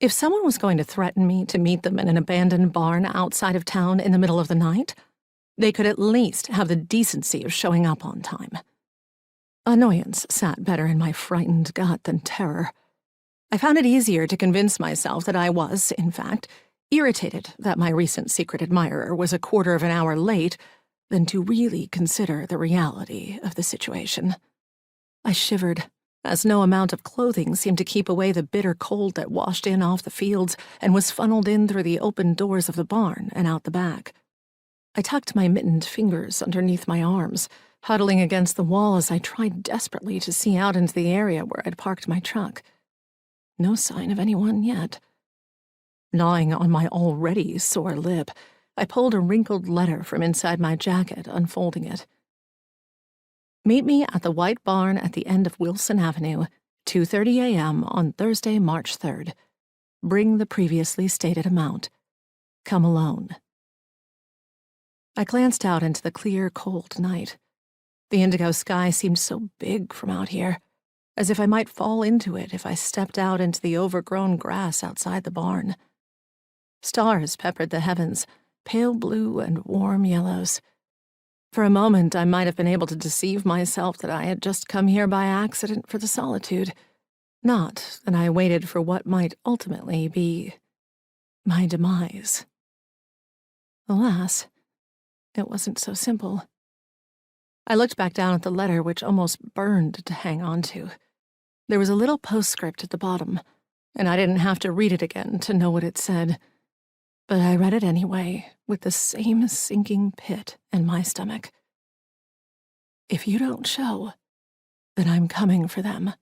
If someone was going to threaten me to meet them in an abandoned barn outside of town in the middle of the night, they could at least have the decency of showing up on time. Annoyance sat better in my frightened gut than terror. I found it easier to convince myself that I was, in fact, irritated that my recent secret admirer was a quarter of an hour late than to really consider the reality of the situation. I shivered, as no amount of clothing seemed to keep away the bitter cold that washed in off the fields and was funneled in through the open doors of the barn and out the back. I tucked my mittened fingers underneath my arms, huddling against the wall as I tried desperately to see out into the area where I'd parked my truck. No sign of anyone yet. Gnawing on my already sore lip, I pulled a wrinkled letter from inside my jacket, unfolding it. Meet me at the White Barn at the end of Wilson Avenue, 2:30 a.m. on Thursday, March 3rd. Bring the previously stated amount. Come alone. I glanced out into the clear, cold night. The indigo sky seemed so big from out here, as if I might fall into it if I stepped out into the overgrown grass outside the barn. Stars peppered the heavens, pale blue and warm yellows. For a moment, I might have been able to deceive myself that I had just come here by accident for the solitude, not that I waited for what might ultimately be my demise. Alas, it wasn't so simple. I looked back down at the letter, which almost burned to hang on to. There was a little postscript at the bottom, and I didn't have to read it again to know what it said. But I read it anyway, with the same sinking pit in my stomach. If you don't show, then I'm coming for them.